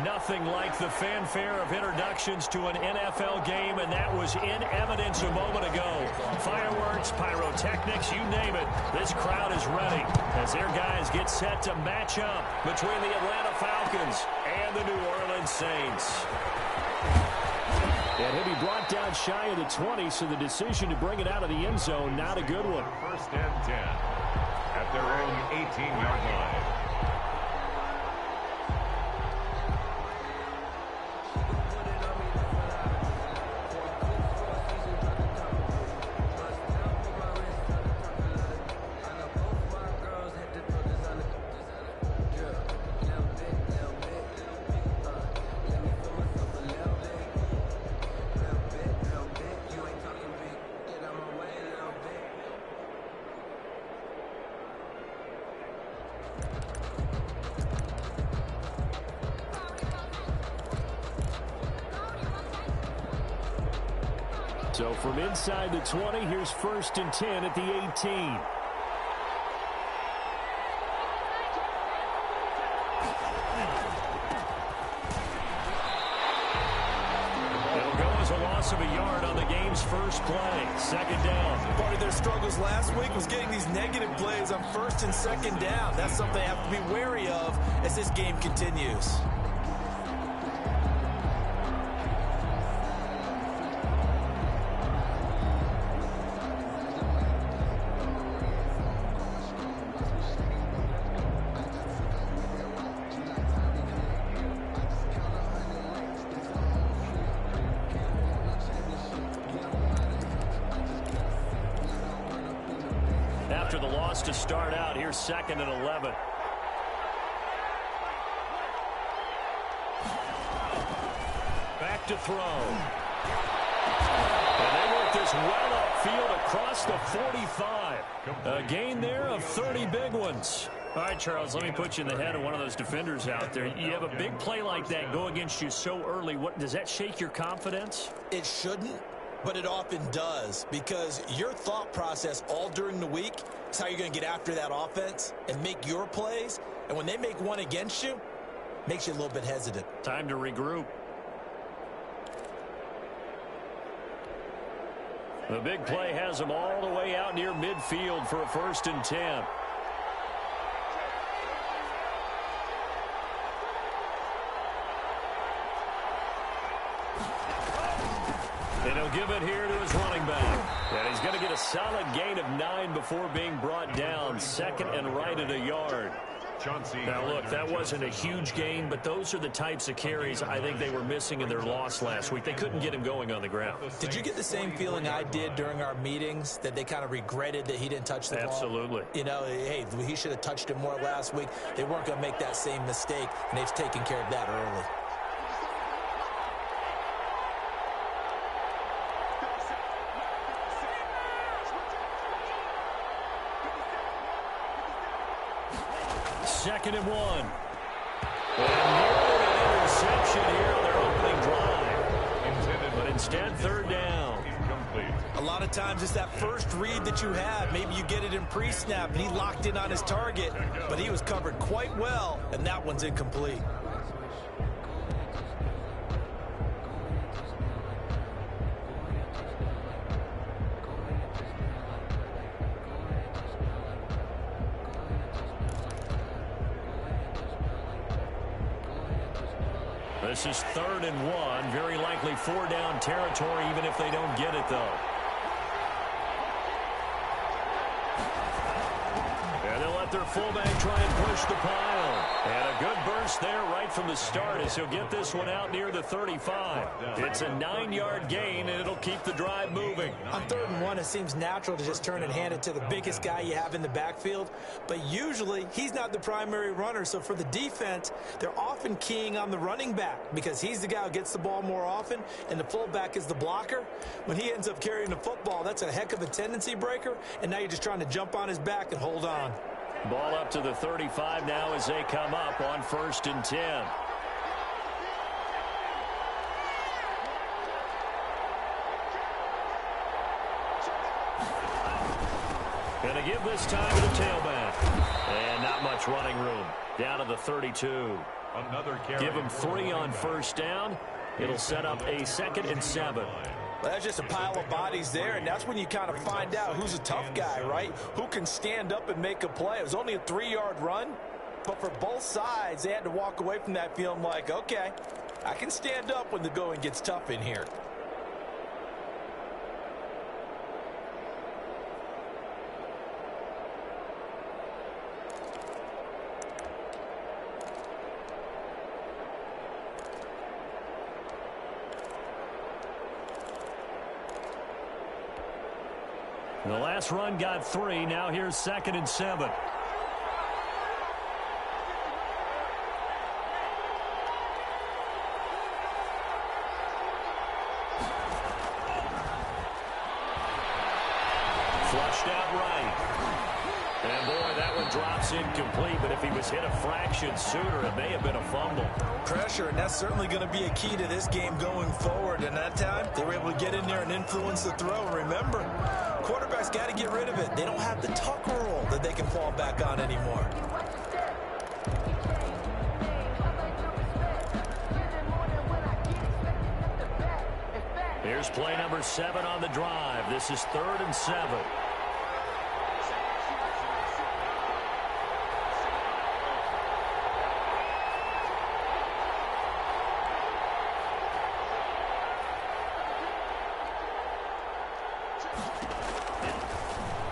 Nothing like the fanfare of introductions to an NFL game, and that was in evidence a moment ago. Fireworks, pyrotechnics, you name it. This crowd is ready as their guys get set to match up between the Atlanta Falcons and the New Orleans Saints. And he'll be brought down shy of the 20, so the decision to bring it out of the end zone, not a good one. First and 10 at their own 18-yard line. So from inside the 20, here's first and 10 at the 18. It'll go as a loss of a yard on the game's first play. Second down. Part of their struggles last week was getting these negative plays on first and second down. That's something they have to be wary of as this game continues. After the loss to start out, here's second and 11. Back to throw. And they work this well upfield across the 45. A gain there of 30 big ones. All right, Charles, let me put you in the head of one of those defenders out there. You have a big play like that go against you so early. What does that shake your confidence? It shouldn't, but it often does, because your thought process all during the week is how you're going to get after that offense and make your plays. And when they make one against you, it makes you a little bit hesitant. Time to regroup. The big play has them all the way out near midfield for a first and 10. And he'll give it here to his running back. And he's going to get a solid gain of 9 before being brought down. Second and right at a yard. Now, look, that wasn't a huge gain, but those are the types of carries I think they were missing in their loss last week. They couldn't get him going on the ground. Did you get the same feeling I did during our meetings, that they kind of regretted that he didn't touch the ball? Absolutely. You know, hey, he should have touched it more last week. They weren't going to make that same mistake, and they've taken care of that early. Second and 1. And nearly an interception here on their opening drive. But instead, third down. A lot of times it's that first read that you have. Maybe you get it in pre-snap, and he locked in on his target, but he was covered quite well, and that one's incomplete. This is third and 1. Very likely 4-down territory, even if they don't get it, though. And they'll let their fullback try and push the pile. And a good burst there right from the start as he'll get this one out near the 35. It's a 9-yard gain, and it'll keep the drive moving. On third and 1, it seems natural to just turn and hand it to the biggest guy you have in the backfield. But usually, he's not the primary runner. So for the defense, they're often keying on the running back because he's the guy who gets the ball more often, and the fullback is the blocker. When he ends up carrying the football, that's a heck of a tendency breaker, and now you're just trying to jump on his back and hold on. Ball up to the 35 now as they come up on first and 10. Going to give this time to the tailback. And not much running room. Down to the 32. Another carry. Give him 3 on first down. It'll set up a 2nd and 7. Well, that's just a pile of bodies there, and that's when you kind of find out who's a tough guy, right? Who can stand up and make a play. It was only a 3-yard run, but for both sides, they had to walk away from that feeling like, okay, I can stand up when the going gets tough in here. The last run got 3. Now here's 2nd and 7. Flushed out right. And boy, that one drops incomplete, but if he was hit a fraction sooner, it may have been a fumble. Pressure, and that's certainly going to be a key to this game going forward. And that time, they were able to get in there and influence the throw. Remember, quarterbacks got to get rid of it. They don't have the tuck roll that they can fall back on anymore. Here's play number 7 on the drive. This is 3rd and 7.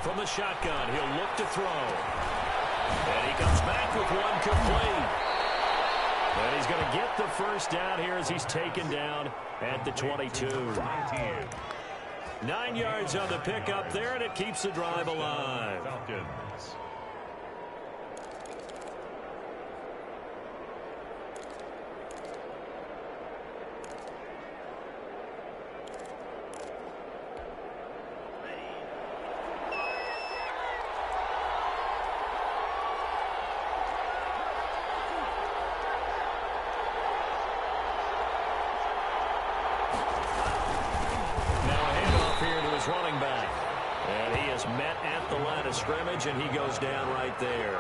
From the shotgun, he'll look to throw. And he comes back with one complete. And he's going to get the first down here as he's taken down at the 22. 9 yards on the pickup there, and it keeps the drive alive. Falcons. Running back. And he is met at the line of scrimmage, and he goes down right there.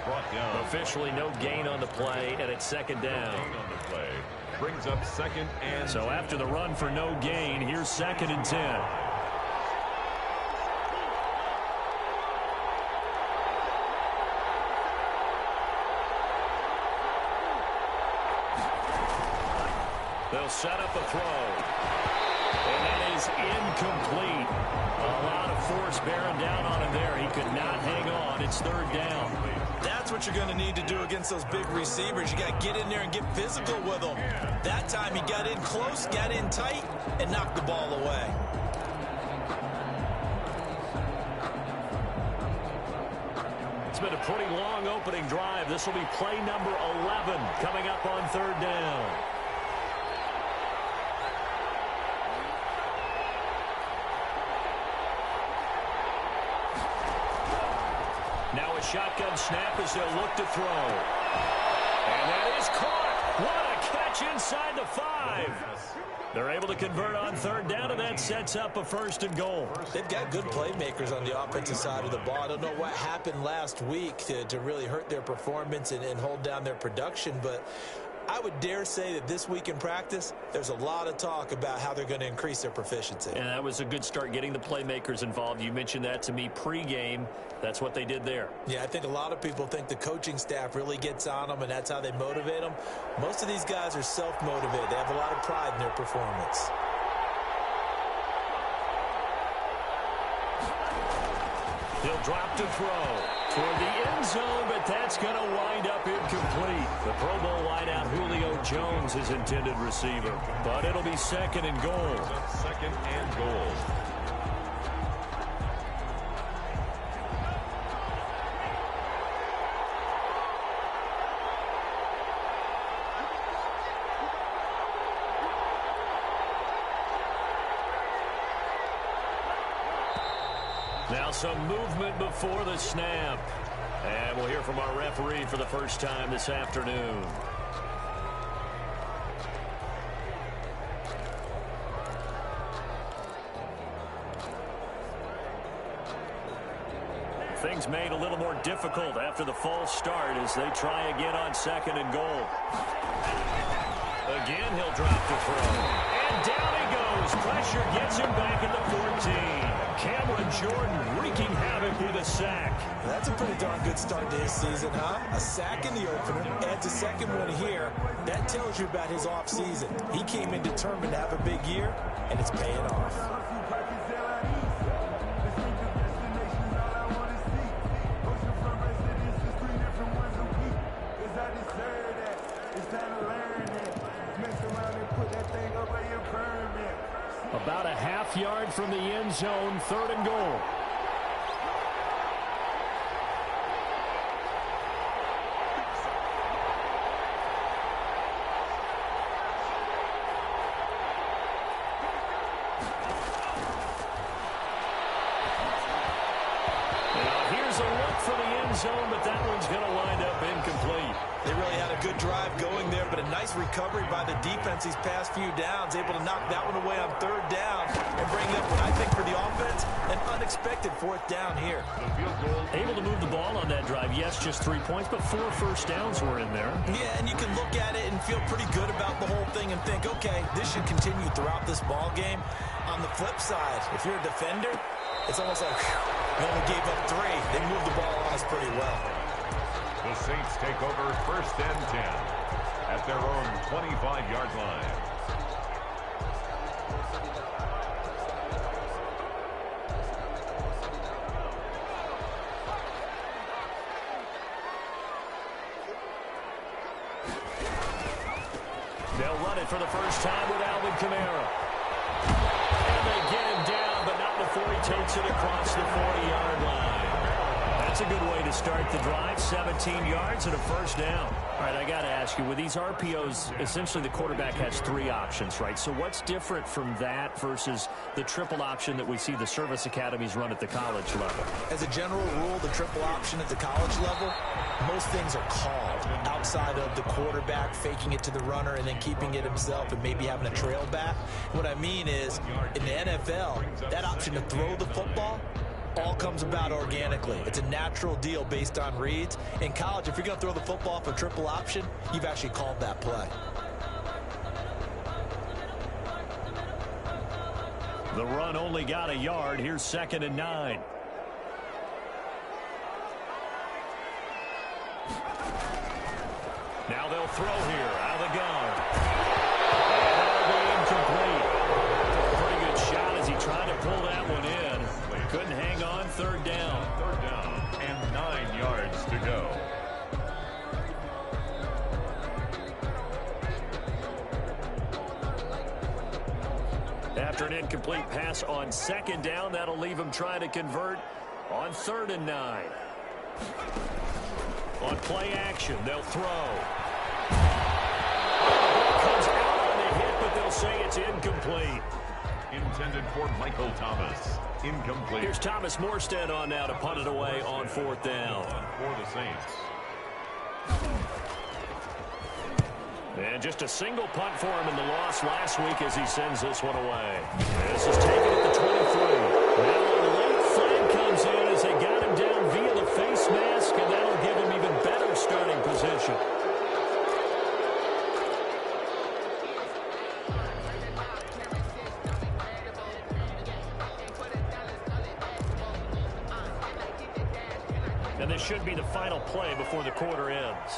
Brought down. Officially no gain on the play, and it's 2nd down. No gain on the play. Brings up 2nd and so after the run for no gain, here's 2nd and 10. They'll set up a throw. And that is incomplete. A lot of force bearing down on him there. He could not hang on. It's 3rd down. That's what you're going to need to do against those big receivers. You got to get in there and get physical with them. That time he got in close, got in tight, and knocked the ball away. It's been a pretty long opening drive. This will be play number 11 coming up on 3rd down. Now a shotgun snap as they'll look to throw. And that is caught. What a catch inside the 5. They're able to convert on 3rd down, and that sets up a 1st and goal. They've got good playmakers on the offensive side of the ball. I don't know what happened last week to really hurt their performance and hold down their production, but I would dare say that this week in practice, there's a lot of talk about how they're going to increase their proficiency. And that was a good start getting the playmakers involved. You mentioned that to me pregame. That's what they did there. Yeah, I think a lot of people think the coaching staff really gets on them, and that's how they motivate them. Most of these guys are self-motivated. They have a lot of pride in their performance. He'll drop to throw toward the end zone, but that's going to wind up incomplete. The Pro Bowl wideout Julio Jones, his intended receiver. But it'll be 2nd and goal. 2nd and goal. Now some movement before the snap. And we'll hear from our referee for the first time this afternoon. Things made a little more difficult after the false start as they try again on 2nd and goal. Again, he'll drop to throw. And down he goes. Pressure gets him back at the 14. Cameron Jordan wreaking havoc with a sack. That's a pretty darn good start to his season, huh? A sack in the opener, adds a second one here. That tells you about his offseason. He came in determined to have a big year, and it's paying off. About a half yard from the end zone, 3rd and goal. Now here's a look for the end zone, but that one's going to wind up incomplete. They really had a good drive going there, but a nice recovery by the defense these past few downs, able to knock that one away on 3rd down and bring up what I think for the offense, an unexpected 4th down here. Able to move the ball on that drive. Yes, just 3 points, but 4 first downs were in there. Yeah, and you can look at it and feel pretty good about the whole thing and think, okay, this should continue throughout this ball game. On the flip side, if you're a defender, it's almost like, whew, they only gave up 3. They moved the ball on us pretty well. The Saints take over 1st and 10 at their own 25-yard line. They'll run it for the first time with Alvin Kamara. And they get him down, but not before he takes it across the 40-yard line. That's a good way to start the drive. 17 yards and a first down. All right, I got to ask you, with these RPOs, essentially the quarterback has 3 options, right? So what's different from that versus the triple option that we see the service academies run at the college level? As a general rule, the triple option at the college level, most things are called outside of the quarterback faking it to the runner and then keeping it himself and maybe having a trail back. What I mean is, in the NFL, that option to throw the football all comes about organically. It's a natural deal based on reads. In college, if you're going to throw the football for triple option, you've actually called that play. The run only got a yard. Here's 2nd and 9. Now they'll throw here out of the gun. And that'll be incomplete. Pretty good shot as he tried to pull that one in. Couldn't hang on. 3rd down. 3rd down and 9 yards to go. After an incomplete pass on 2nd down, that'll leave him trying to convert on 3rd and 9. On play action, they'll throw. Comes out on the hit, but they'll say it's incomplete. Intended for Michael Thomas. Incomplete. Here's Thomas Morstead on now to punt it away on 4th down. For the Saints. And just a single punt for him in the loss last week as he sends this one away. This is taken at the 23. Now a late flag comes in as they got him down via the face mask, and that'll give him even better starting position. And this should be the final play before the quarter ends.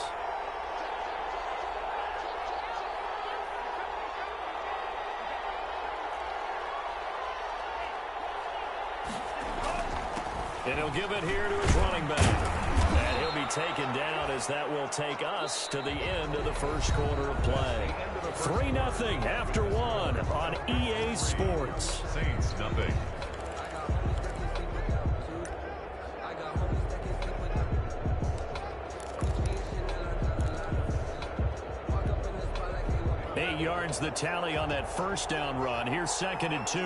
And he'll give it here to his running back. And he'll be taken down as that will take us to the end of the first quarter of play. 3-0 after 1 on EA Sports. Saints nothing. Eight yards the tally on that first down run. Here's 2nd and 2.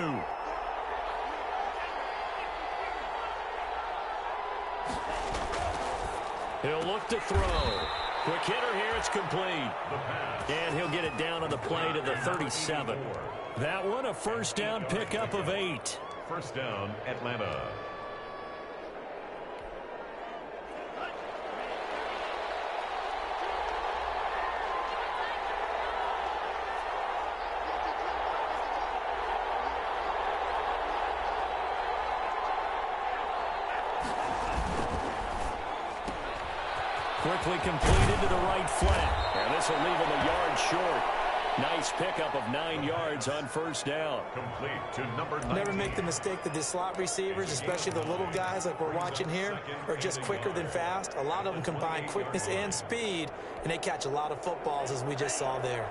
He'll look to throw. Quick hitter here. It's complete. And he'll get it down on the play to the 37. That one a first down pickup of 8. First down, Atlanta. Quickly completed to the right flat. And this will leave him a yard short. Nice pickup of 9 yards on first down. Complete to number 19. Never make the mistake that the slot receivers, especially the little guys like we're watching here, are just quicker than fast. A lot of them combine quickness and speed, and they catch a lot of footballs, as we just saw there.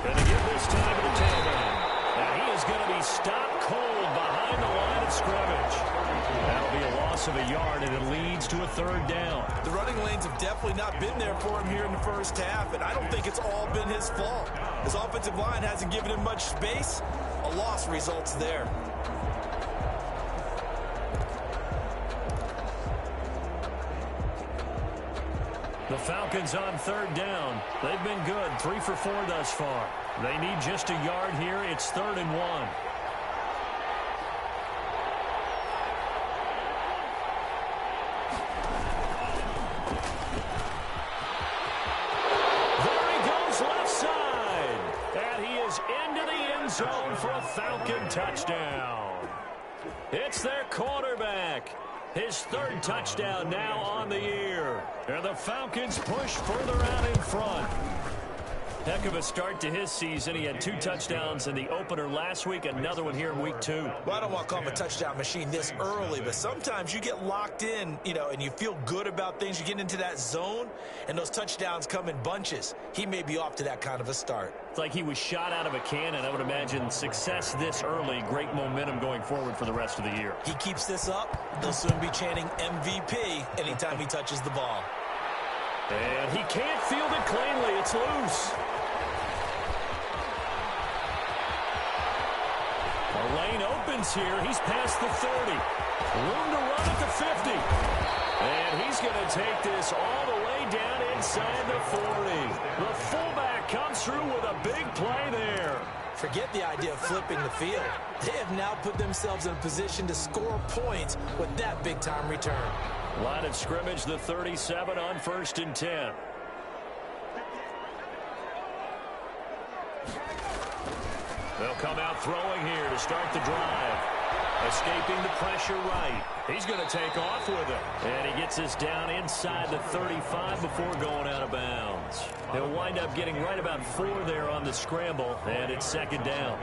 Going to give this time to the tailback. And he is going to be stopped cold behind the line of scrimmage. That'll be a loss of a yard, and it leads to a third down. The running lanes have definitely not been there for him here in the first half, and I don't think it's all been his fault. His offensive line hasn't given him much space. A loss results there. The Falcons on third down. They've been good, 3 for 4 thus far. They need just a yard here. It's 3rd and 1. There he goes left side. And he is into the end zone for a Falcon touchdown. It's their quarterback. His 3rd touchdown now on the year. And the Falcons push further out in front. Heck of a start to his season. He had 2 touchdowns in the opener last week, another one here in week 2. Well, I don't want to call him a touchdown machine this early, but sometimes you get locked in, and you feel good about things. You get into that zone, and those touchdowns come in bunches. He may be off to that kind of a start. It's like he was shot out of a cannon. I would imagine success this early, great momentum going forward for the rest of the year. He keeps this up, they'll soon be chanting MVP anytime he touches the ball. And he can't field it cleanly. It's loose. The lane opens here. He's past the 30. Room to run at the 50. And he's going to take this all the way down inside the 40. The fullback comes through with a big play there. Forget the idea of flipping the field. They have now put themselves in a position to score points with that big-time return. Line of scrimmage, the 37 on 1st and 10. They'll come out throwing here to start the drive. Escaping the pressure right. He's going to take off with it. And he gets this down inside the 35 before going out of bounds. He'll wind up getting right about 4 there on the scramble, and it's 2nd down.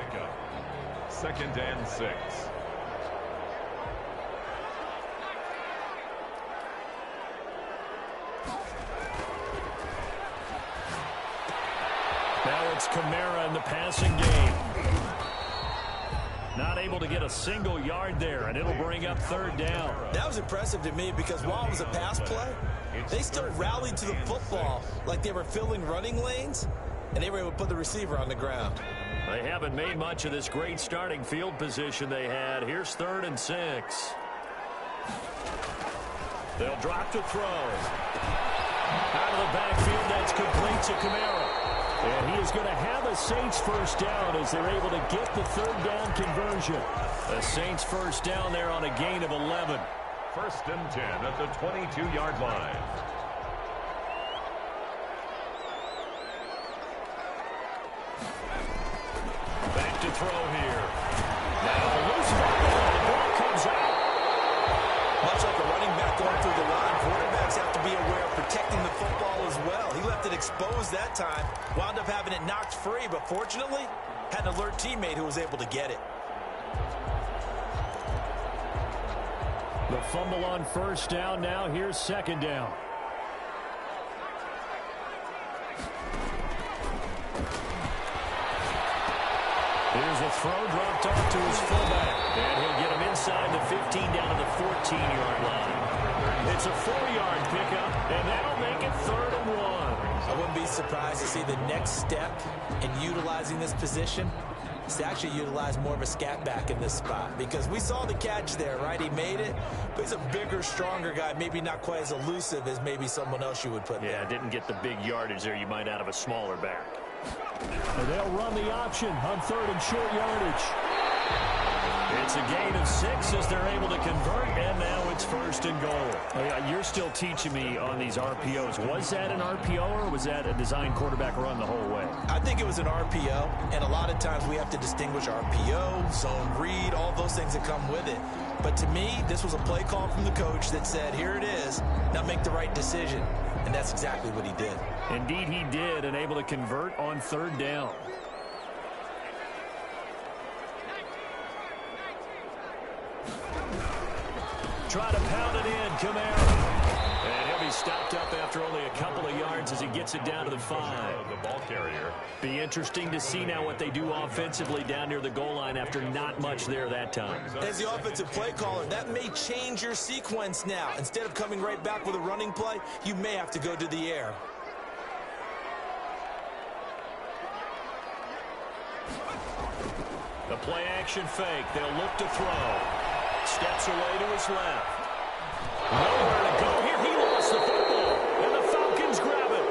2nd and 6. Now it's Kamara in the passing game. Not able to get a single yard there, and it'll bring up 3rd down. That was impressive to me because while it was a pass play, they still rallied to the football like they were filling running lanes, and they were able to put the receiver on the ground. They haven't made much of this great starting field position they had. Here's 3rd and 6. They'll drop to throw. Out of the backfield, that's complete to Kamara. And he is going to have a Saints first down as they're able to get the 3rd down conversion. The Saints first down there on a gain of 11. 1st and 10 at the 22-yard line. Back to throw here. Now a loose ball. The ball comes out. Much like a running back going through the line, quarterbacks have to be aware of protecting the football as well. He left it exposed that time, wound up having it knocked free, but fortunately, had an alert teammate who was able to get it. The fumble on first down. Now here's 2nd down. Here's a throw dropped off to his fullback. And he'll get him inside the 15 down to the 14-yard line. It's a 4-yard pickup, and that'll make it 3rd and 1. I wouldn't be surprised to see the next step in utilizing this position is to actually utilize more of a scat back in this spot, because we saw the catch there, right? He made it, but he's a bigger, stronger guy, maybe not quite as elusive as maybe someone else you would put there. Yeah, didn't get the big yardage there you might out of a smaller back. And they'll run the option on 3rd and short yardage. It's a gain of 6 as they're able to convert, and now it's 1st and goal. You're still teaching me on these RPOs. Was that an RPO or was that a design quarterback run the whole way? I think it was an RPO, and a lot of times we have to distinguish RPO, zone read, all those things that come with it. But to me, this was a play call from the coach that said, here it is, now make the right decision. And that's exactly what he did. Indeed he did, and able to convert on 3rd down. Try to pound it in, Kamara. And he'll be stopped up after only a couple of yards as he gets it down to the 5. The ball carrier. Be interesting to see now what they do offensively down near the goal line after not much there that time. As the offensive play caller, that may change your sequence now. Instead of coming right back with a running play, you may have to go to the air. The play action fake. They'll look to throw. Steps away to his left. Nowhere to go here. He lost the football. And the Falcons grab it.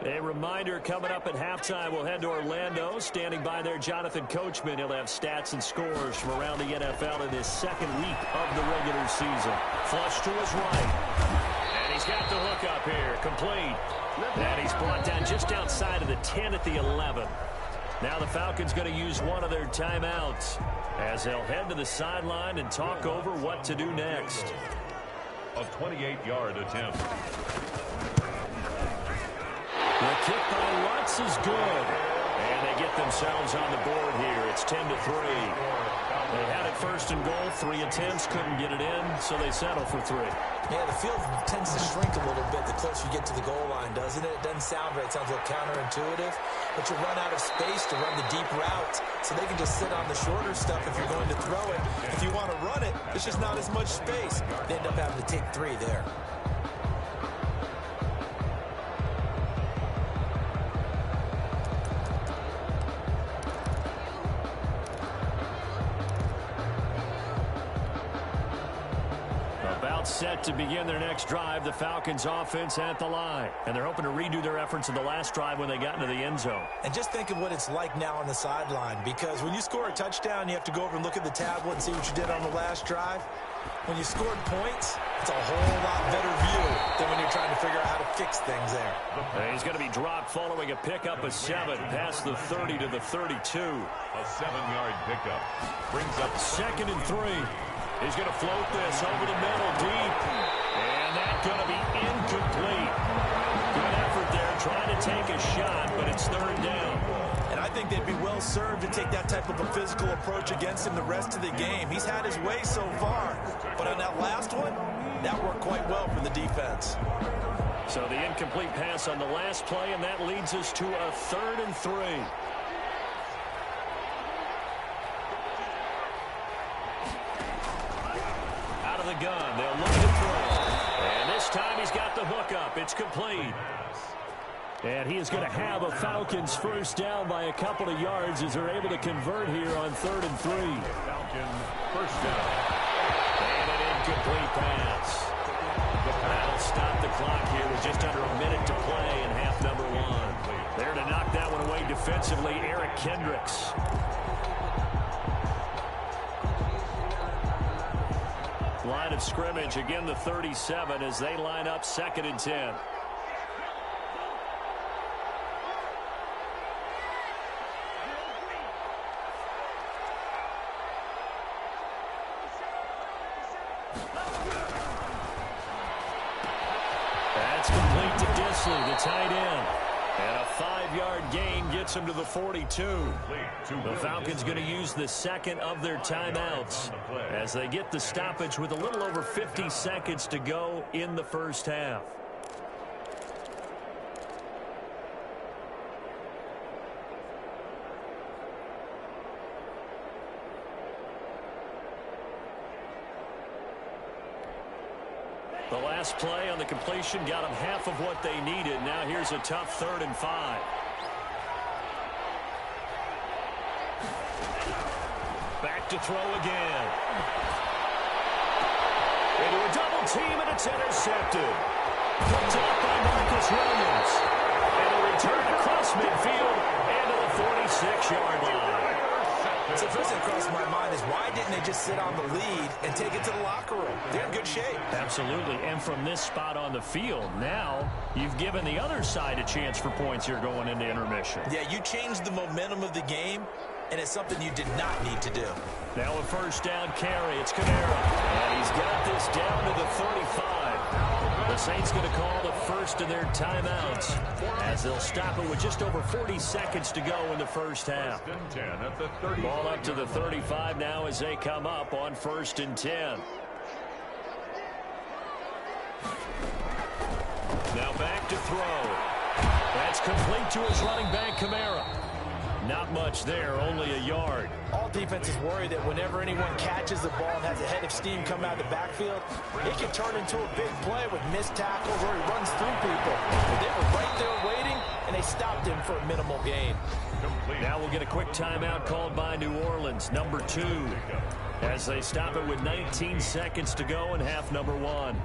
A reminder coming up at halftime. We'll head to Orlando. Standing by there, Jonathan Coachman. He'll have stats and scores from around the NFL in his 2nd week of the regular season. Flush to his right. And he's got the hook up here. Complete. And he's brought down just outside of the 10 at the 11. Now the Falcons going to use one of their timeouts as they'll head to the sideline and talk over what to do next. A 28-yard attempt. The kick by Lutz is good. And they get themselves on the board here. It's 10-3. They had it 1st and goal. 3 attempts, couldn't get it in, so they settle for 3. Yeah, the field tends to shrink a little bit the closer you get to the goal line, doesn't it? It doesn't sound right. It sounds a little counterintuitive. But you run out of space to run the deep route, so they can just sit on the shorter stuff if you're going to throw it. If you want to run it, there's just not as much space. They end up having to take 3 there. Set to begin their next drive. The Falcons offense at the line. And they're hoping to redo their efforts in the last drive when they got into the end zone. And just think of what it's like now on the sideline, because when you score a touchdown, you have to go over and look at the tablet and see what you did on the last drive. When you scored points, it's a whole lot better view than when you're trying to figure out how to fix things there. And he's going to be dropped following a pickup of 7 past the 30 to the 32. A 7-yard pickup. Brings up 2nd and 3. He's going to float this over the middle deep. And that's going to be incomplete. Good effort there trying to take a shot, but it's 3rd down. And I think they'd be well served to take that type of a physical approach against him the rest of the game. He's had his way so far. But on that last one, that worked quite well for the defense. So the incomplete pass on the last play, and that leads us to a 3rd and 3. The gun. They'll look to throw. And this time he's got the hook up. It's complete. And he is going to have a Falcons 1st down by a couple of yards as they're able to convert here on 3rd and 3. Falcon 1st down. And an incomplete pass. That'll stop the clock here with just under a minute to play in half number 1. There to knock that one away defensively, Eric Kendricks. Line of scrimmage, again the 37 as they line up 2nd and 10. That's complete to Disley, the tight end. And a 5-yard gain gets him to the 42. The Falcons going to use the 2nd of their timeouts as they get the stoppage with a little over 50 seconds to go in the 1st half. The last play on the completion got them half of what they needed. Now here's a tough 3rd and 5. Back to throw again. Into a double team, and it's intercepted. Picked up by Marcus Williams. And a return across midfield and to the 46-yard line. So the first thing that crossed my mind is why didn't they just sit on the lead and take it to the locker room? They're in good shape. Absolutely. And from this spot on the field, now you've given the other side a chance for points here going into intermission. Yeah, you changed the momentum of the game, and it's something you did not need to do. Now a first down carry. It's Kamara. And he's got this down to the 35. The Saints going to call the first of their timeouts as they'll stop it with just over 40 seconds to go in the first half. Ball up to the 35 now as they come up on 1st and 10. Now back to throw. That's complete to his running back, Kamara. Not much there, only a yard. All defenses worry that whenever anyone catches the ball and has a head of steam come out of the backfield, it can turn into a big play with missed tackles or he runs through people. But they were right there waiting, and they stopped him for a minimal gain. Now we'll get a quick timeout called by New Orleans, number 2, as they stop it with 19 seconds to go in half number 1.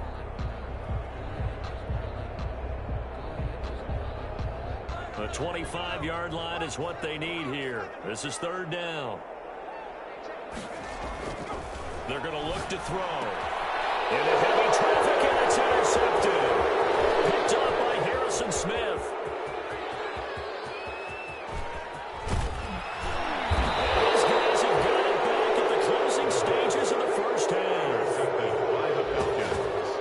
The 25-yard line is what they need here. This is 3rd down. They're going to look to throw. Into heavy traffic, and it's intercepted. Picked up by Harrison Smith. And these guys have got it back at the closing stages of the first half. By the Falcons.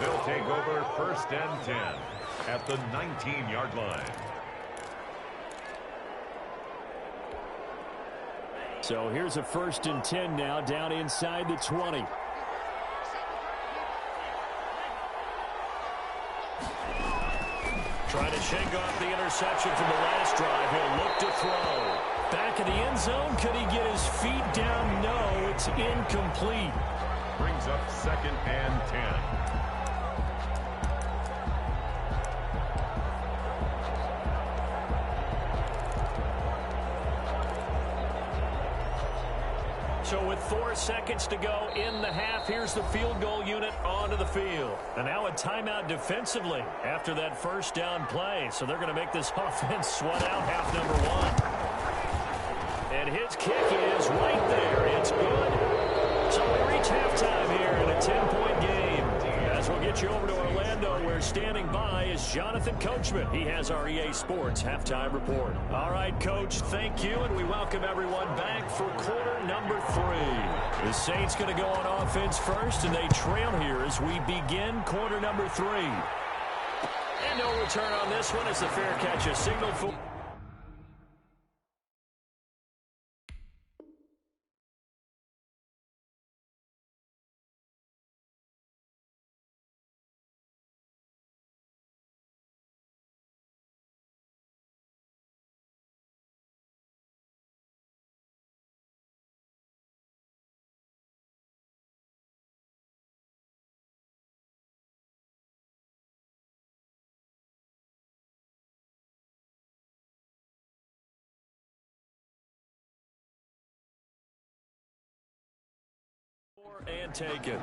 They'll take over 1st and 10 at the 19-yard line. So here's a 1st and 10 now, down inside the 20. Trying to shake off the interception from the last drive. He'll look to throw. Back in the end zone. Could he get his feet down? No, it's incomplete. Brings up 2nd and 10. So with 4 seconds to go in the half, here's the field goal unit onto the field. And now a timeout defensively after that first down play. So they're going to make this offense sweat out half number 1. And his kick is right there. It's good. So we reach halftime here in a 10-point game. As we'll get you over to Orlando, where standing by is Jonathan Coachman. He has our EA Sports halftime report. All right, Coach, thank you, and we welcome everyone back for quarter number 3. The Saints going to go on offense first, and they trail here as we begin quarter number 3. And no return on this one as the fair catch is signaled for. And take it.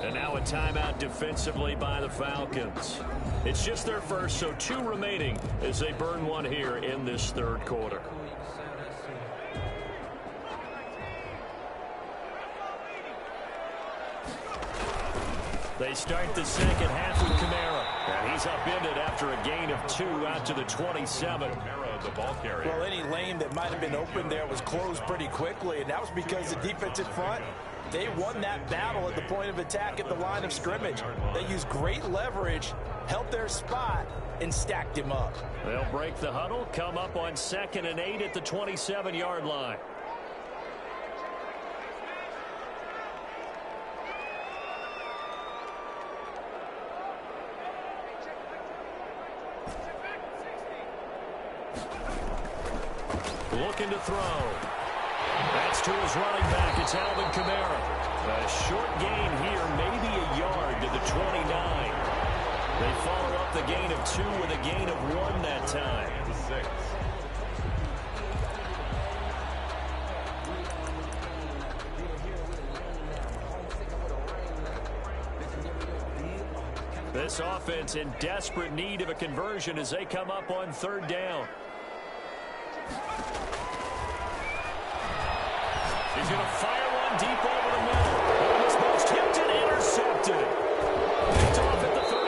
And now a timeout defensively by the Falcons. It's just their first, so 2 remaining as they burn one here in this 3rd quarter. They start the second half with Kamara. And he's upended after a gain of 2 out to the 27. Kamara, the ball carrier. Well, any lane that might have been open there was closed pretty quickly, and that was because the defensive front, they won that battle at the point of attack at the line of scrimmage. They used great leverage, held their spot, and stacked him up. They'll break the huddle, come up on 2nd and 8 at the 27-yard line. Looking to throw. That's to his running back. It's Alvin Kamara. A short gain here, maybe a yard to the 29. They follow up the gain of 2 with a gain of 1 that time. 6. This offense in desperate need of a conversion as they come up on 3rd down. He's going to fire one deep over the middle. Almost tipped and intercepted. Picked off at the 39.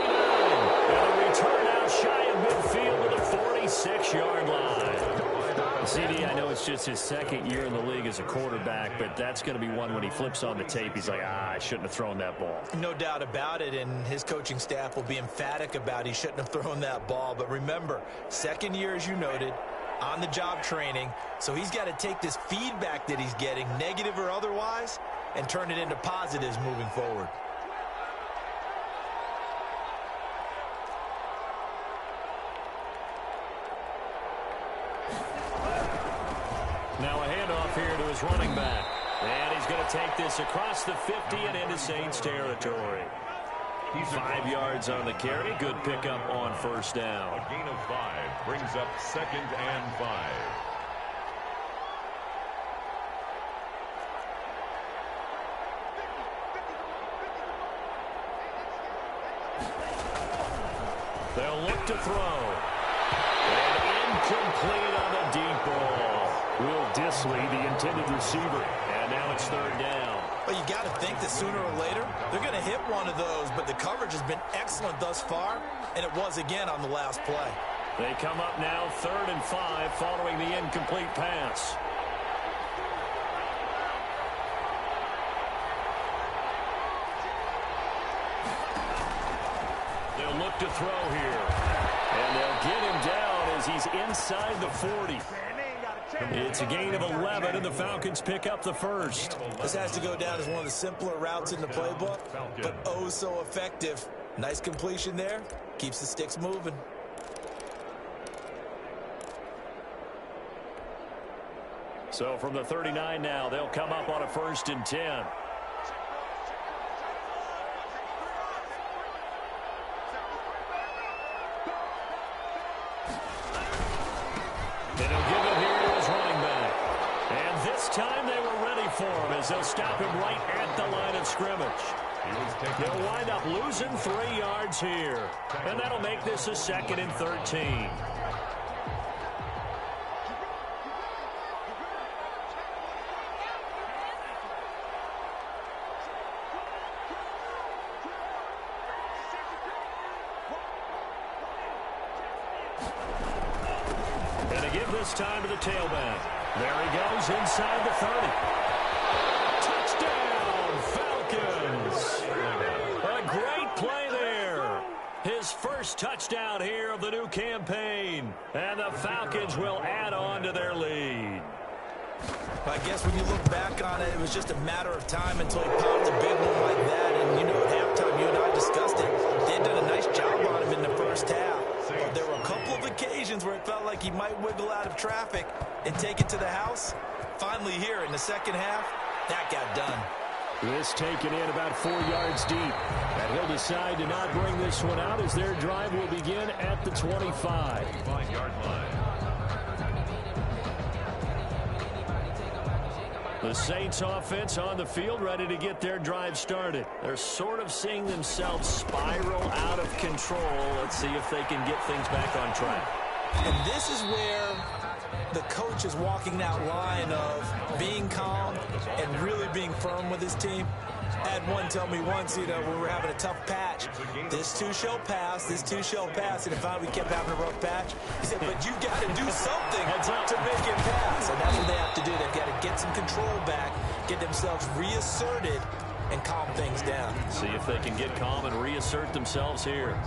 And a return out shy of midfield to the 46-yard line. CD, I know it's just his 2nd year in the league as a quarterback, but that's going to be one when he flips on the tape. He's like, I shouldn't have thrown that ball. No doubt about it, and his coaching staff will be emphatic about he shouldn't have thrown that ball. But remember, 2nd year, as you noted, on-the-job training, so he's got to take this feedback that he's getting, negative or otherwise, and turn it into positives moving forward. Now a handoff here to his running back. And he's going to take this across the 50 and into Saints territory. 5 yards on the carry. Good pickup on 1st down. A gain of 5 brings up 2nd and 5. They'll look to throw. And incomplete on the deep ball. Will Disley, the intended receiver. And now it's 3rd down. Well, you got to think that sooner or later they're going to hit one of those, but the coverage has been excellent thus far, and it was again on the last play. They come up now 3rd and 5 following the incomplete pass. They'll look to throw here. And they'll get him down as he's inside the 40. It's a gain of 11, and the Falcons pick up the 1st. This has to go down as one of the simpler routes in the playbook, but oh so effective. Nice completion there. Keeps the sticks moving. So from the 39 now, they'll come up on a 1st and 10. And he'll give it here to his running back. And this time they were ready for him as they'll stop him right at the line of scrimmage. They'll wind up losing 3 yards here. And that'll make this a 2nd and 13. This time to the tailback. There he goes inside the 30. Touchdown, Falcons. A great play there. His first touchdown here of the new campaign. And the Falcons will add on to their lead. I guess when you look back on it, it was just a matter of time until he popped a big one like that. And, you know, at halftime, you and I discussed it. They had done a nice job on him in the 1st half. But there were a couple of occasions where it felt like he might wiggle out of traffic and take it to the house. Finally here in the 2nd half, that got done. This taken in about 4 yards deep. And he'll decide to not bring this one out as their drive will begin at the 25. 5-yard line. The Saints offense on the field ready to get their drive started. They're sort of seeing themselves spiral out of control. Let's see if they can get things back on track. And this is where the coach is walking that line of being calm and really being firm with his team. I had one tell me once, you know, when we were having a tough patch, this too shall pass, this too shall pass. And if we kept having a rough patch, he said, but you've got to do something to make it pass. And that's what they have to do. They've got to get some control back, get themselves reasserted, and calm things down. See if they can get calm and reassert themselves here.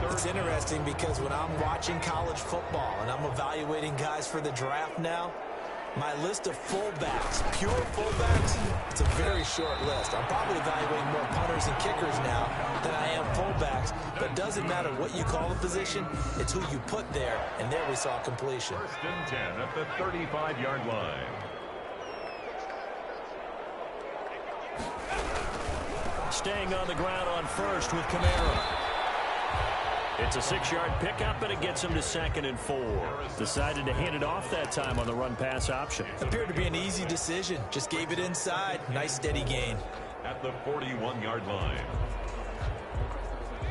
It's interesting because when I'm watching college football and I'm evaluating guys for the draft now, My list of fullbacks, pure fullbacks, it's a very short list. I'm probably evaluating more punters and kickers now than I am fullbacks, but it doesn't matter what you call the position, it's who you put there, and there we saw completion. 1st and 10 at the 35-yard line. Staying on the ground on first with Kamara. It's a 6-yard pickup, and it gets him to 2nd and 4. Decided to hand it off that time on the run-pass option. Appeared to be an easy decision. Just gave it inside. Nice, steady gain. At the 41-yard line.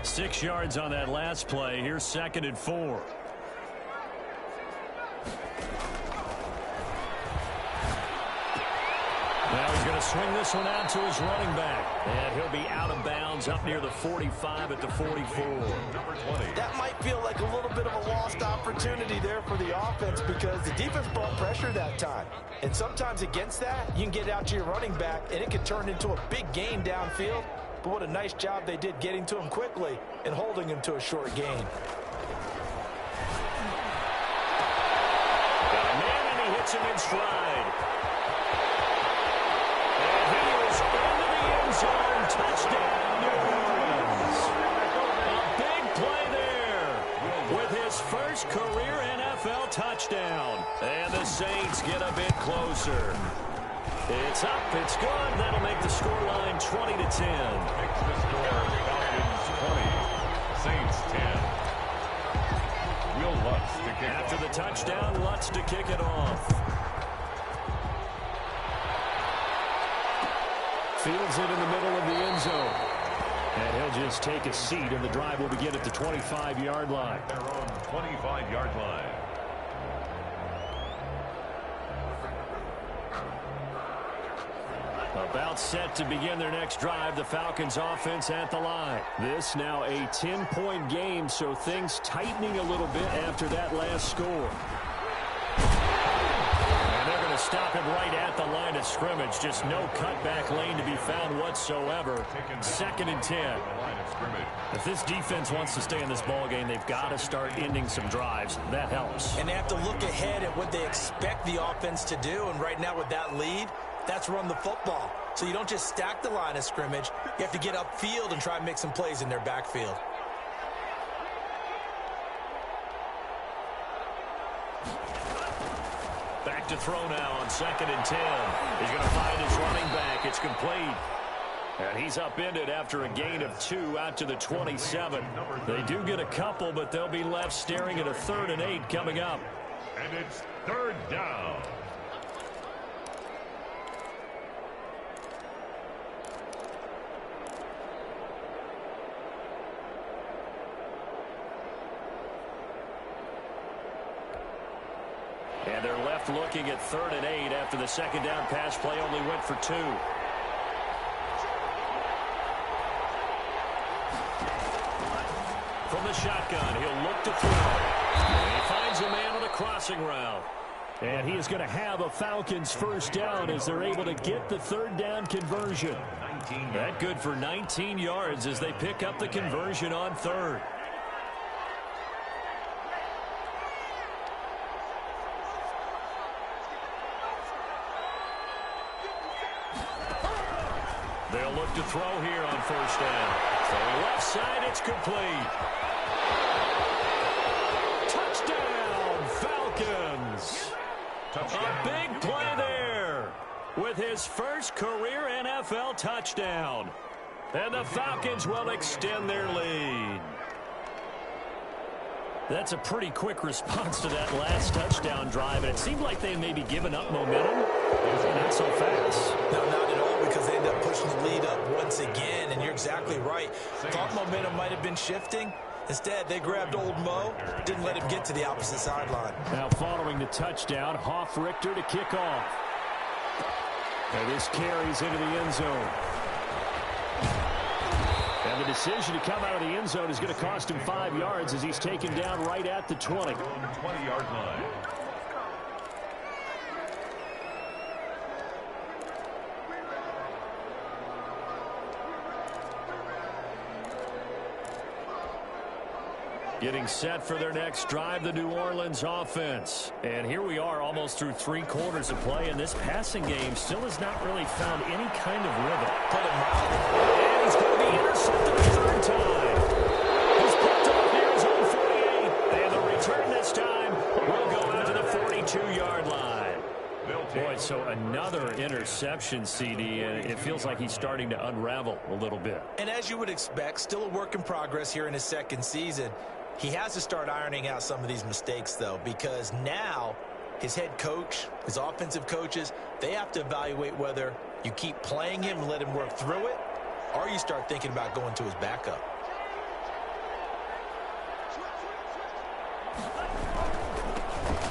6 yards on that last play. Here's 2nd and 4. Now he's going to swing this one out to his running back. And he'll be out of bounds up near the 45 at the 44. Number 20. That might feel like a little bit of a lost opportunity there for the offense because the defense brought pressure that time. And sometimes against that, you can get out to your running back, and it can turn into a big gain downfield. But what a nice job they did getting to him quickly and holding him to a short gain. Got a man, and he hits him in stride. Zone touchdown, New Orleans. A big play there with his first career NFL touchdown. And the Saints get a bit closer. It's up, it's good. That'll make the scoreline 20-10. Makes the score Falcons 20, Saints 10. Will Lutz to kick After off. the touchdown, Lutz to kick it off. Fields it in the middle of the end zone. And he'll just take a seat, and the drive will begin at the 25-yard line. Their own 25-yard line. About set to begin their next drive, the Falcons offense at the line. This now a 10-point game, so things tightening a little bit after that last score. Stop him right at the line of scrimmage. Just no cutback lane to be found whatsoever. 2nd and 10. If this defense wants to stay in this ball game, they've got to start ending some drives. That helps. And they have to look ahead at what they expect the offense to do. And right now with that lead, that's run the football. So you don't just stack the line of scrimmage. You have to get upfield and try and make some plays in their backfield. Back to throw now on 2nd and 10. He's going to find his running back. It's complete. And he's upended after a gain of 2 out to the 27. They do get a couple, but they'll be left staring at a 3rd and 8 coming up. And it's 3rd down. And they're left looking at 3rd and 8 after the 2nd down pass play only went for 2. From the shotgun, he'll look to throw. And he finds a man on the crossing route. And he is going to have a Falcons 1st down as they're able to get the 3rd down conversion. That good for 19 yards as they pick up the conversion on 3rd. They'll look to throw here on 1st down. So left side, it's complete. Touchdown, Falcons. A big play there with his first career NFL touchdown. And the Falcons will extend their lead. That's a pretty quick response to that last touchdown drive. And it seemed like they may be giving up momentum. Not so fast. No, not at all, because they end up pushing the lead up once again. And you're exactly right. Thought momentum might have been shifting. Instead, they grabbed old Mo, didn't let him get to the opposite sideline. Now following the touchdown, Hoff-Richter to kick off. And this carries into the end zone. And the decision to come out of the end zone is going to cost him 5 yards as he's taken down right at the 20. 20-yard line. Getting set for their next drive, the New Orleans offense. And here we are almost through 3 quarters of play, and this passing game still has not really found any kind of rhythm. And he's going to be intercepted a 3rd time. He's picked up near his own 48, and the return this time will go out to the 42-yard line. Boy, so another interception, CD, and it feels like he's starting to unravel a little bit. And as you would expect, still a work in progress here in his 2nd season. He has to start ironing out some of these mistakes, though, because now his head coach, his offensive coaches, they have to evaluate whether you keep playing him and let him work through it, or you start thinking about going to his backup.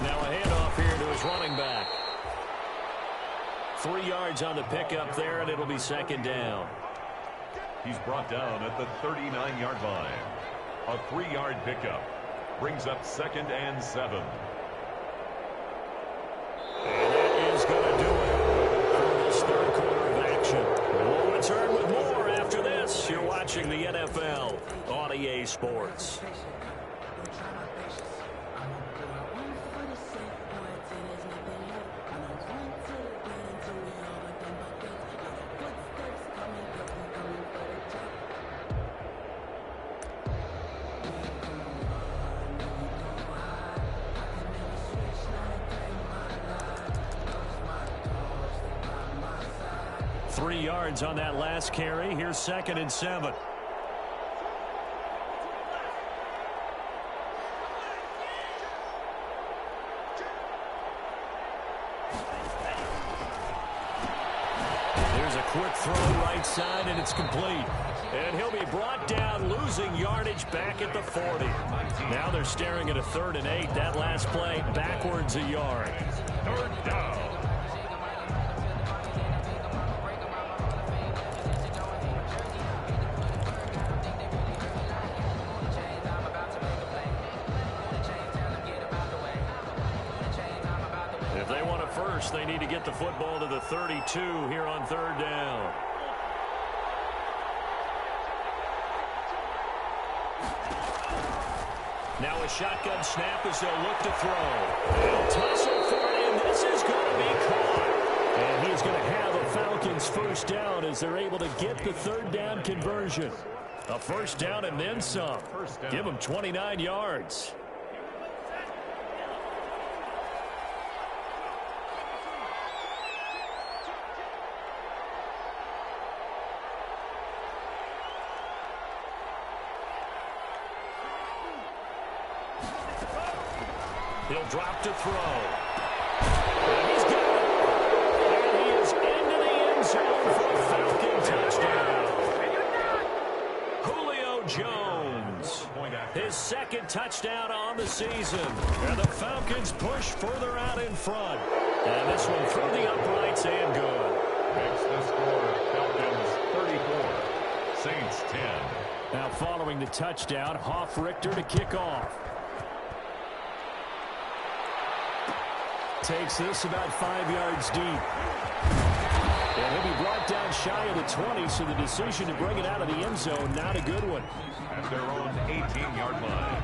Now a handoff here to his running back. 3 yards on the pickup there, and it'll be 2nd down. He's brought down at the 39-yard line. A 3-yard pickup brings up 2nd and 7. And that is going to do it for this 3rd quarter of action. We'll return with more after this. You're watching the NFL on EA Sports. On that last carry. Here's 2nd and 7. There's a quick throw right side, and it's complete. And he'll be brought down, losing yardage back at the 40. Now they're staring at a 3rd and 8. That last play backwards a yard. 3rd down. They need to get the football to the 32 here on 3rd down. Now a shotgun snap as they'll look to throw. They'll toss it for it, and this is going to be caught. And he's going to have a Falcons 1st down as they're able to get the 3rd down conversion. A 1st down and then some. Give them 29 yards. He'll drop to throw. And he's got it. And he is into the end zone for a Falcon touchdown. Julio Jones, his 2nd touchdown on the season. And the Falcons push further out in front. And this one through the uprights and good. Makes the score Falcons 34, Saints 10. Now following the touchdown, Richter to kick off. Takes this about 5 yards deep. And he'll be brought down shy of the 20, so the decision to bring it out of the end zone, not a good one. At their own 18-yard line.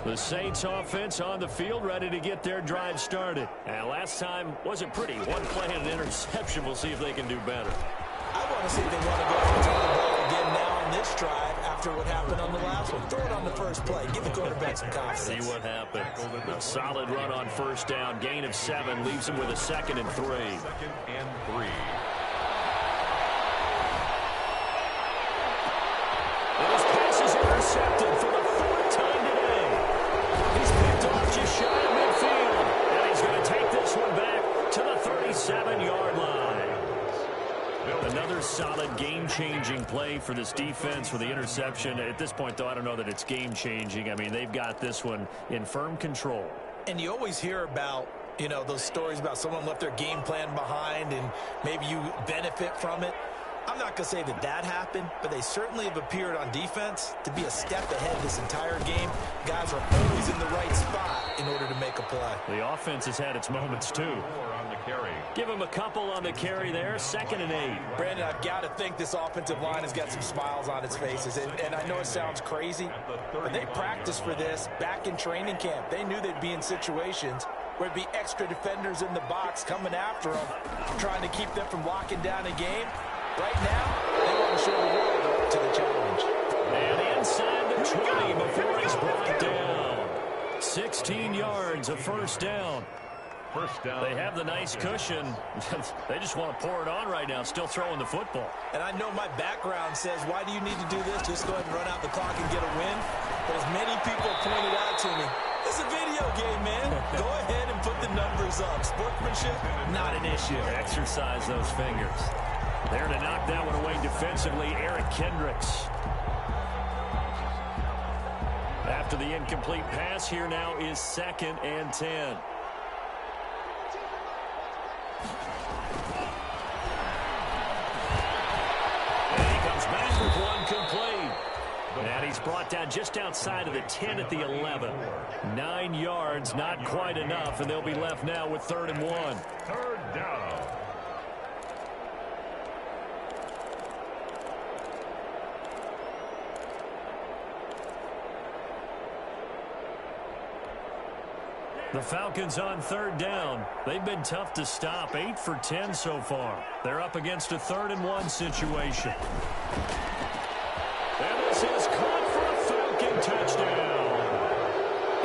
The Saints offense on the field, ready to get their drive started. And last time wasn't pretty. 1 play and an interception. We'll see if they can do better. I want to see if they want to go and throw the ball again now on this drive after what happened on the last one. Throw it on the 1st play. Give the quarterback some confidence. See what happens. A solid run on 1st down. Gain of 7 leaves him with a 2nd and 3. 2nd and 3. And his pass is intercepted for the 4th time today. He's picked off just shy of midfield. And he's going to take this one back to the 37-yard line. Another solid game-changing play for this defense with the interception. At this point, though, I don't know that it's game-changing. I mean, they've got this one in firm control. And you always hear about, you know, those stories about someone left their game plan behind and maybe you benefit from it. I'm not going to say that happened, but they certainly have appeared on defense to be a step ahead this entire game. Guys are always in the right spot in order to make a play. The offense has had its moments, too. Give him a couple on the carry there, 2nd and 8. Brandon, I've got to think this offensive line has got some smiles on its faces. And I know it sounds crazy, but they practiced for this back in training camp. They knew they'd be in situations where there'd be extra defenders in the box coming after them, trying to keep them from locking down a game. Right now, they want to show the world up to the challenge. And inside the 20 before he's brought down. 16 yards, a first down. They have the nice cushion. They just want to pour it on right now, still throwing the football. And I know my background says, why do you need to do this? Just go ahead and run out the clock and get a win. But as many people pointed out to me, it's a video game, man. Go ahead and put the numbers up. Sportsmanship, not an issue. Exercise those fingers. There to knock that one away defensively, Eric Kendricks. After the incomplete pass, here now is 2nd and 10. With one complete. And he's brought down just outside of the 10 at the 11. 9 yards, not quite enough, and they'll be left now with 3rd and 1. 3rd down. The Falcons on 3rd down. They've been tough to stop. 8 for 10 so far. They're up against a 3rd and 1 situation. And this is caught for a Falcon touchdown.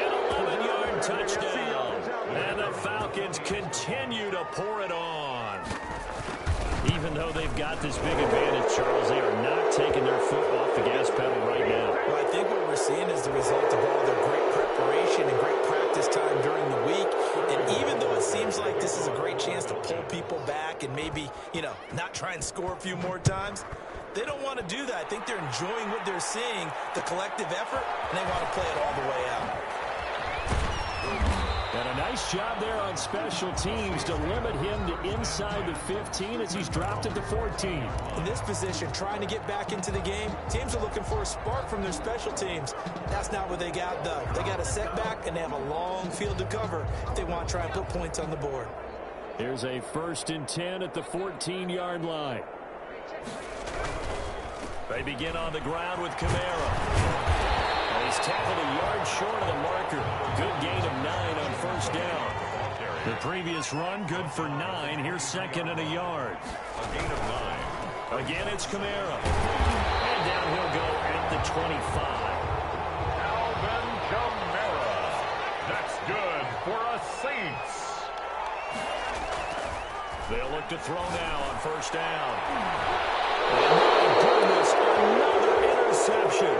An 11-yard touchdown. And the Falcons continue to pour it on. Even though they've got this big advantage, Charles, they are not taking their foot off the gas pedal right now. Well, I think what we're seeing is the result of all their great preparation and great practice time during the week. And even though it seems like this is a great chance to pull people back and maybe, not try and score a few more times, they don't want to do that. I think they're enjoying what they're seeing, the collective effort, and they want to play it all the way out. And a nice job there on special teams to limit him to inside the 15 as he's dropped at the 14. In this position, trying to get back into the game, teams are looking for a spark from their special teams. That's not what they got, though. They got a setback, and they have a long field to cover if they want to try and put points on the board. Here's a 1st and 10 at the 14-yard line. They begin on the ground with Kamara. He's tackled a yard short of the marker. Good gain of 9 on 1st down. The previous run, good for 9. Here's 2nd and a yard. A gain of 9. Again, it's Kamara. And down he'll go at the 25. Alvin Kamara. That's good for a Saints. They'll look to throw now on 1st down. And my goodness, another interception.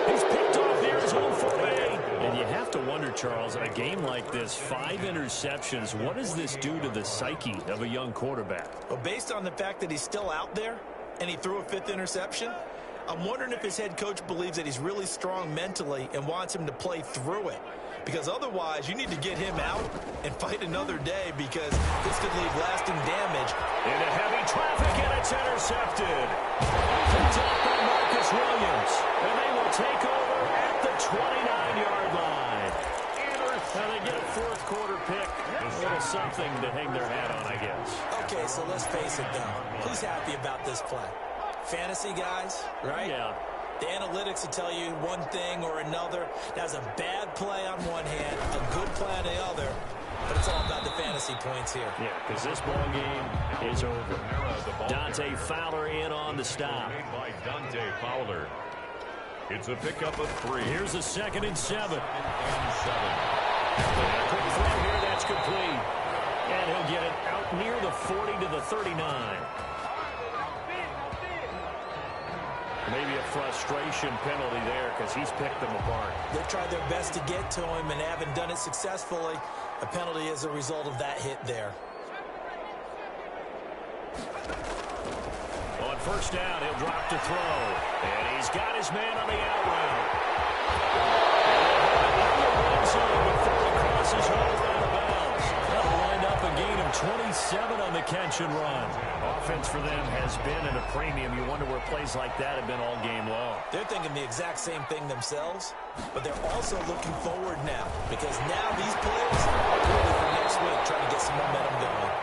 He's picked off there his home foray. And you have to wonder, Charles, a game like this, 5 interceptions, what does this do to the psyche of a young quarterback? Well, based on the fact that he's still out there and he threw a 5th interception, I'm wondering if his head coach believes that he's really strong mentally and wants him to play through it. Because otherwise, you need to get him out and fight another day because this could leave lasting damage. Into heavy traffic, and it's intercepted. Picked up by Marcus Williams. And they will take over at the 29-yard line. Now they get a 4th quarter pick. A little something to hang their hat on, I guess. Okay, so let's face it, though. Who's happy about this play? Fantasy guys, right? Yeah. The analytics will tell you one thing or another. That's a bad play on one hand, a good play on the other, but it's all about the fantasy points here. Yeah, because this ball game is over. Dante Fowler in on the stop. Made by Dante Fowler. It's a pickup of 3. Here's a 2nd and 7. And 7. And a quick throw here, that's complete. And he'll get it out near the 40 to the 39. Maybe a frustration penalty there because he's picked them apart. They've tried their best to get to him and haven't done it successfully. A penalty is a result of that hit there. On 1st down, he'll drop to throw. And he's got his man on the out route. Before he crosses over out of bounds. That'll wind up a gain of 27 on the catch and run. offense for them has been at a premium. You wonder where plays like that have been all game long. They're thinking the exact same thing themselves, but they're also looking forward now because now these plays are really for next week, trying to get some momentum going.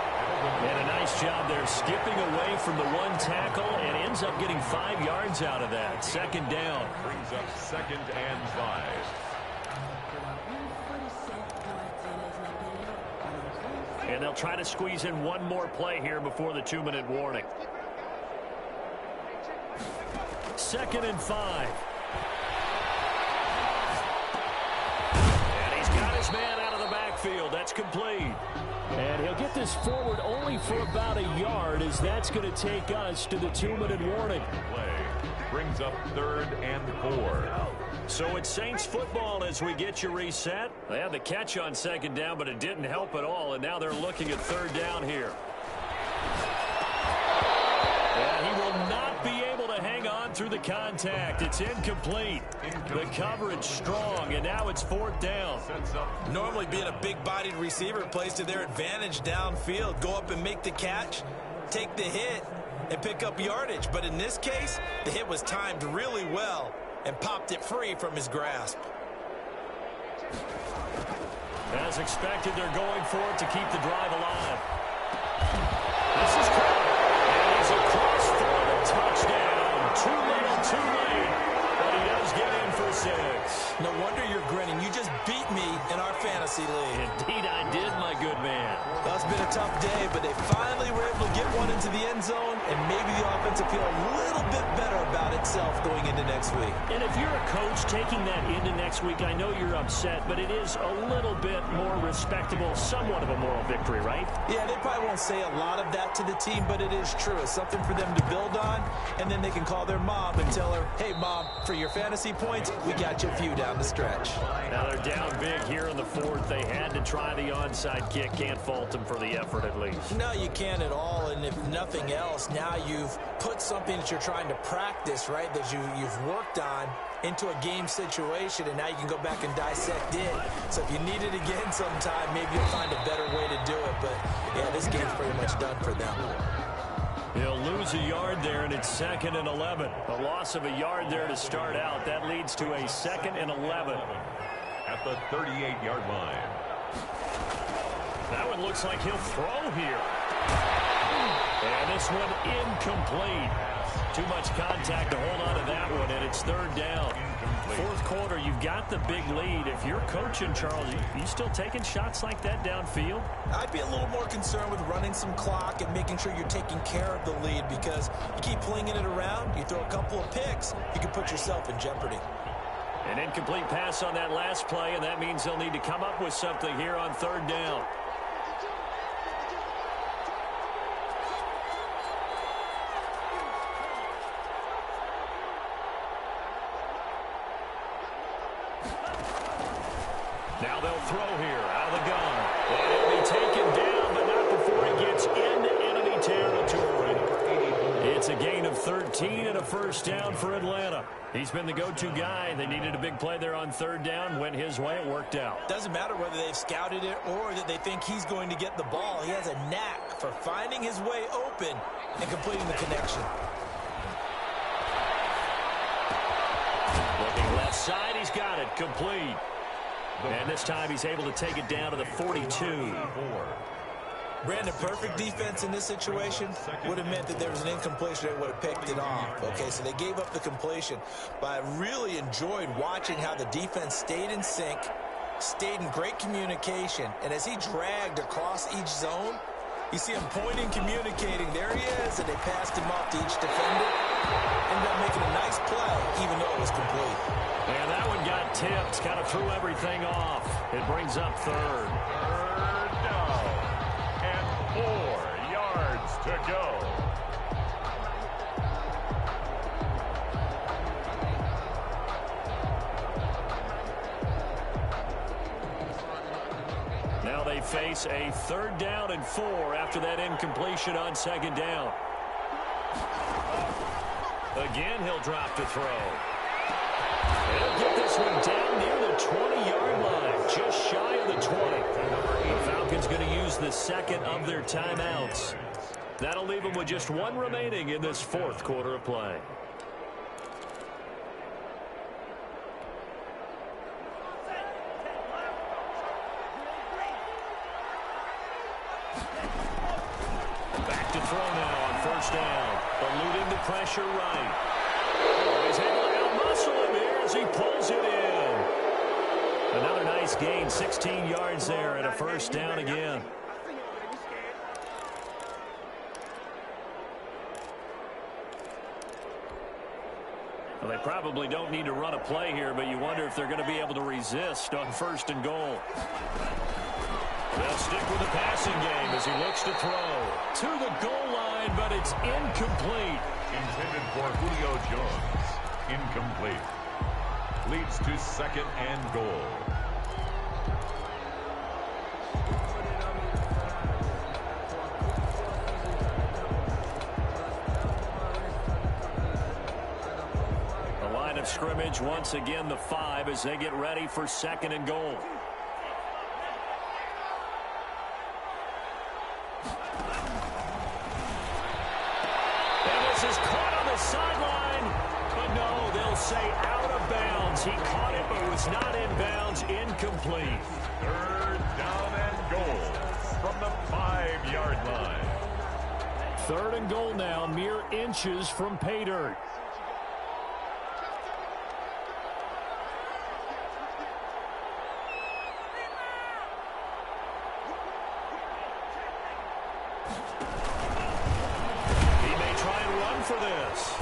And a nice job there skipping away from the one tackle and ends up getting 5 yards out of that. Second down. Brings up 2nd and 5. And they'll try to squeeze in one more play here before the 2-minute warning. 2nd and 5. And he's got his man out of the backfield. That's complete. And he'll get this forward only for about a yard, as that's going to take us to the 2-minute warning. Play brings up 3rd and 4. So it's Saints football as we get you reset. They had the catch on 2nd down, but it didn't help at all, and now they're looking at 3rd down here. And he will not be able to hang on through the contact. It's incomplete. The coverage strong, and now it's 4th down. Normally being a big-bodied receiver plays to their advantage downfield. Go up and make the catch, take the hit, and pick up yardage. But in this case, the hit was timed really well and popped it free from his grasp. As expected, they're going for it to keep the drive alive. This is caught. And he's across for the touchdown. Too little, too late. But he does get in for 6. No wonder you're grinning. You just beat me in our fantasy league. Indeed I did, my good man. Well, it's been a tough day, but they finally were able to get one into the end zone, and maybe the offense will feel a little bit better about itself going into next week. And if you're a coach taking that into next week, I know you're upset, but it is a little bit more respectable, somewhat of a moral victory, right? Yeah, they probably won't say a lot of that to the team, but it is true. It's something for them to build on, and then they can call their mom and tell her, hey, Mom, for your fantasy points, we got you a few down the stretch. Now they're down big here in the 4th. They had to try the onside kick. Can't fault them for the effort at least. No, you can't at all, and if nothing else, now you've put something that you're trying to practice, right, that you've worked on into a game situation, and now you can go back and dissect it. So if you need it again sometime, maybe you'll find a better way to do it. But, yeah, this game's pretty much done for them. He'll lose a yard there, and it's 2nd and 11. A loss of a yard there to start out. That leads to a 2nd and 11. At the 38-yard line. That one looks like he'll throw here. And this one incomplete. Too much contact to hold on to that one, and it's 3rd down. 4th quarter, you've got the big lead. If you're coaching, Charles, you still taking shots like that downfield? I'd be a little more concerned with running some clock and making sure you're taking care of the lead, because you keep flinging it around, you throw a couple of picks, you can put yourself in jeopardy. An incomplete pass on that last play, and that means they'll need to come up with something here on 3rd down. Now they'll throw here out of the gun. And it'll be taken down, but not before it gets into enemy territory. It's a gain of 13 and a 1st down for Atlanta. He's been the go-to guy. They needed a big play there on 3rd down. Went his way. It worked out. Doesn't matter whether they've scouted it or that they think he's going to get the ball. He has a knack for finding his way open and completing the connection. Looking left side. He's got it. Complete. And this time he's able to take it down to the 42. Brandon, perfect defense in this situation would have meant that there was an incompletion. They would have picked it off. Okay, so they gave up the completion. But I really enjoyed watching how the defense stayed in sync, stayed in great communication. And as he dragged across each zone, you see him pointing, communicating. There he is, and they passed him off to each defender. Ended up making a nice play, even though it was complete. And that one got tipped, kind of threw everything off. It brings up 3rd. 3rd down. And 4 yards to go. Now they face a 3rd down and 4 after that incompletion on 2nd down. Again, he'll drop to throw. He'll get this one down near the 20-yard line, just shy of the 20. The Falcons going to use the 2nd of their timeouts. That'll leave them with just one remaining in this fourth quarter of play. Back to throw now on first down. Eluding the pressure right. Oh, he's able to out-muscle him here as he pulls it in. Another nice gain, 16 yards there and a first down again. Well, they probably don't need to run a play here, but you wonder if they're going to be able to resist on first and goal. They'll stick with the passing game as he looks to throw. To the goal line, but it's incomplete. Intended for Julio Jones. Incomplete. Leads to second and goal. The line of scrimmage once again the 5 as they get ready for second and goal. Is caught on the sideline, but no, they'll say out of bounds. He caught it, but was not in bounds. Incomplete. Third down and goal from the 5-yard line. Third and goal now, mere inches from pay dirt. For this.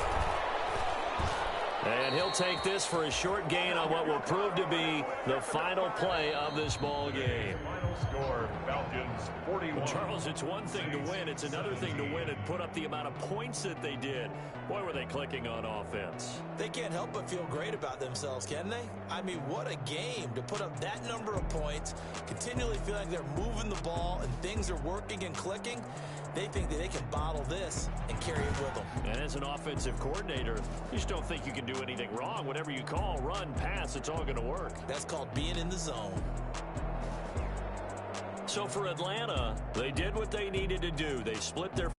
And he'll take this for a short gain on what will prove to be the final play of this ball game. Final score, Falcons 41. Charles, it's one thing to win. It's another thing to win and put up the amount of points that they did. Boy, were they clicking on offense. They can't help but feel great about themselves, can they? I mean, what a game to put up that number of points, continually feel like they're moving the ball and things are working and clicking. They think that they can bottle this and carry it with them. And as an offensive coordinator, you just don't think you can do anything wrong. Whatever you call, run, pass, it's all going to work. That's called being in the zone. So for Atlanta, they did what they needed to do. They split their